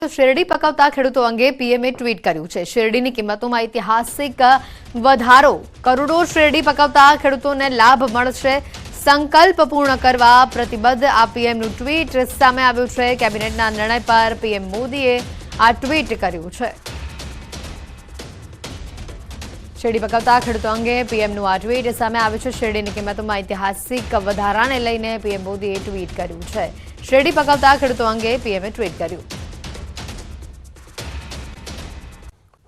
શેરડી પકવતા ખેડૂતો અંગે પીએમએ ટ્વીટ કર્યું છે। શેરડીની કિંમતોમાં ઐતિહાસિક વધારો, કરોડો શેરડી પકવતા ખેડૂતોને લાભ મળશે, સંકલ્પ પૂર્ણ કરવા પ્રતિબદ્ધ આ પીએમનું ટ્વીટ સામે આવ્યું છે। કેબિનેટના નિર્ણય પર પીએમ મોદીએ આ ટ્વીટ કર્યું છે। શેરડી પકવતા ખેડૂતો અંગે પીએમનું આ ટ્વીટ સામે આવ્યું છે। શેરડીની કિંમતોમાં ઐતિહાસિક વધારાને લઈને પીએમ મોદીએ ટ્વીટ કર્યું છે। શેરડી પકવતા ખેડૂતો અંગે પીએમએ ટ્વીટ કર્યું।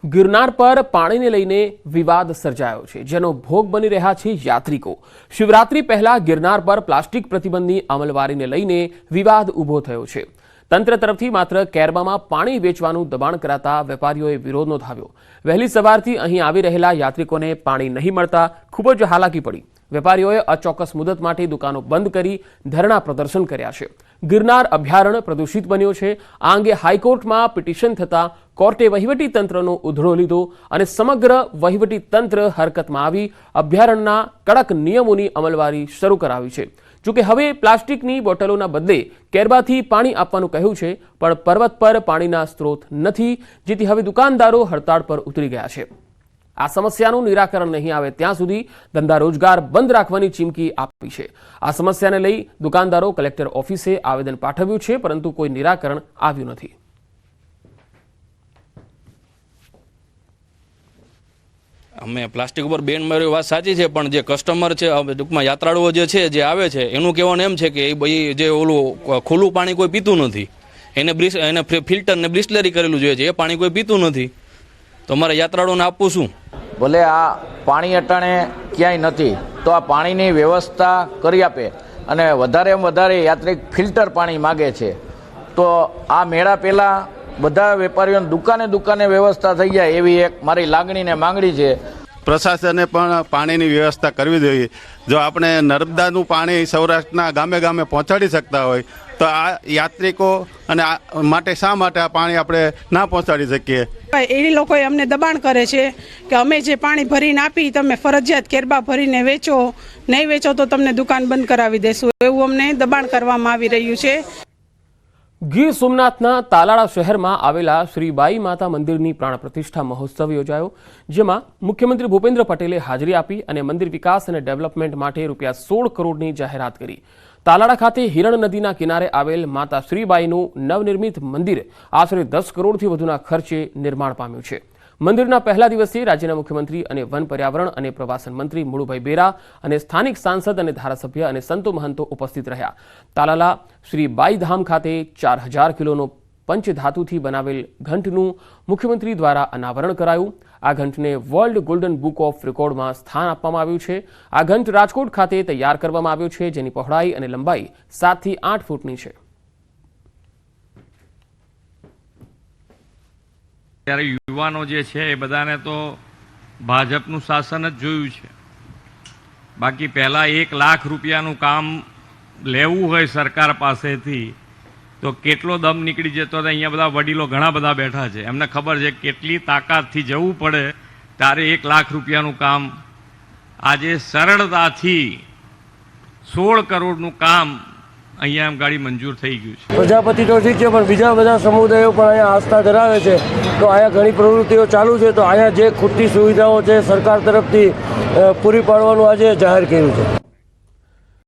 गिरनार पर पाणी ने लईने विवाद सर्जायो छे, जेनो भोग बनी रह्या छे यात्रिको। शिवरात्रि पहला गिरनार पर प्लास्टिक प्रतिबंधनी अमलवारीने लईने विवाद उभो थयो छे। तंत्र तरफथी मात्र केरबामां पाणी वेचवानुं दबाण कराता वेपारीओए विरोध नोंधाव्यो। वहेली सवारथी અહીં આવી રહેલા યાત્રિકોને પાણી નહીં મળતા ખૂબ જ હાલાકી પડી। વેપારીઓએ અચોક્કસ મુદત માટે દુકાનો બંધ કરી ધરણા પ્રદર્શન કર્યા છે। गिरनार अभयारण्य प्रदूषित बन्यो छे। आ अंगे हाईकोर्टमां पिटिशन थता कोर्टे वहीवटी तंत्रनो उधड़ो लीधो अने समग्र वहीवटी तंत्र हरकतमां आवी अभयारण्यना कड़क नियमोनी अमलवारी शरू करावी छे। जो कि हवे प्लास्टिकनी बोटलोना बदले केरबाथी पाणी आपवानुं कह्युं छे, पण पर्वत पर पाणीना स्त्रोत नथी, जेथी हवे दुकानदारो हड़ताळ पर उतरी गया छे। आ समस्याનું નિરાકરણ નહીં આવે ત્યાં સુધી ધંધા રોજગાર બંધ રાખવાની ચીમકી આપી છે। આ સમસ્યાને લઈ દુકાનદારો કલેક્ટર ઓફિસે આવેદન પાઠવ્યું છે, પરંતુ કોઈ નિરાકરણ આવ્યું નથી। અમે પ્લાસ્ટિક ઉપર બેન માર્યો વાત સાચી છે, પણ જે કસ્ટમર છે ટૂંકમાં યાત્રાળુઓ જે છે જે આવે છે એનું કહેવાનું એમ છે કે એ ભાઈ જે ઓલું ખુલ્લું પાણી કોઈ પીતું નથી, એને ફિલ્ટર ને બ્રિસ્લરી કરેલું જોઈએ છે, એ પાણી કોઈ પીતું નથી, તો અમારે યાત્રાળુઓને આપવું શું? ભલે આ પાણી અટાણે ક્યાંય નથી તો આ પાણીની વ્યવસ્થા કરી આપે, અને વધારેમાં વધારે યાત્રિક ફિલ્ટર પાણી માગે છે તો આ મેળા પહેલાં બધા વેપારીઓને દુકાને દુકાને વ્યવસ્થા થઈ જાય એવી એક મારી લાગણી ને માંગણી છે। પ્રશાસને પણ પાણીની વ્યવસ્થા કરવી જોઈએ। જો આપણે નર્મદાનું પાણી સૌરાષ્ટ્રના ગામે ગામે પહોંચાડી શકતા હોય તો આ યાત્રિકો અને માટે શા માટે આ પાણી આપણે ના પહોંચાડી શકીએ? એ લોકોએ અમને દબાણ કરે છે કે અમે જે પાણી ભરીને આપી તમે ફરજિયાત કેરબા ભરીને વેચો, નહીં વેચો તો તમને દુકાન બંધ કરાવી દેશું, એવું અમને દબાણ કરવામાં આવી રહ્યું છે। ગીર સોમનાથના તાલાળા શહેરમાં આવેલા શ્રી બાઈ માતા મંદિરની પ્રાણ પ્રતિષ્ઠા મહોત્સવ યોજાયો, જેમાં મુખ્યમંત્રી ભૂપેન્દ્ર પટેલે હાજરી આપી અને મંદિર વિકાસ અને ડેવલપમેન્ટ માટે ₹16 કરોડની જાહેરાત કરી। તાલાળા ખાતે હિરણ નદીના કિનારે આવેલ માતા શ્રીબાઈનું નવનિર્મિત મંદિર આશરે 10 કરોડથી વધુના ખર્ચે નિર્માણ પામ્યું છે। મંદિરના પહેલા દિવસે રાજ્યના મુખ્યમંત્રી અને વન પર્યાવરણ અને પ્રવાસન મંત્રી મુળુભાઈ બેરા અને સ્થાનિક સાંસદ અને ધારાસભ્ય અને સંતો મહંતો ઉપસ્થિત રહ્યા। તાલાલા શ્રી બાઈ ધામ ખાતે 4000 કિલોનો પંચધાતુથી બનાવેલ ઘંટનું મુખ્યમંત્રી દ્વારા અનાવરણ કરાયું। આ ઘંટને વર્લ્ડ ગોલ્ડન બુક ઓફ રેકોર્ડમાં સ્થાન આપવામાં આવ્યું છે। આ ઘંટ રાજકોટ ખાતે તૈયાર કરવામાં આવ્યો છે, જેની પહોળાઈ અને લંબાઈ 7 થી 8 ફૂટની છે। ત્યારે યુવાનો જે છે એ બધાને તો ભાજપનું શાસન જ જોયું છે। બાકી પહેલાં 1 લાખ રૂપિયાનું કામ લેવું હોય સરકાર પાસેથી તો કેટલો દમ નીકળી જતો હતો। અહીંયા બધા વડીલો ઘણા બધા બેઠા છે, એમને ખબર છે કેટલી તાકાતથી જવું પડે ત્યારે 1 લાખ રૂપિયાનું કામ આજે સરળતાથી 16 કરોડનું કામ અહીંયા એમ ગાડી મંજૂર થઈ ગયું છે। પ્રજાપતિ તો ઠીક છે, પણ બીજા બધા સમુદાયો પણ અહીંયા આસ્થા ધરાવે છે, તો અહીંયા ઘણી પ્રવૃત્તિઓ ચાલુ છે, તો અહીંયા જે ખૂટતી સુવિધાઓ છે સરકાર તરફથી પૂરી પાડવાનું આજે જાહેર કર્યું છે।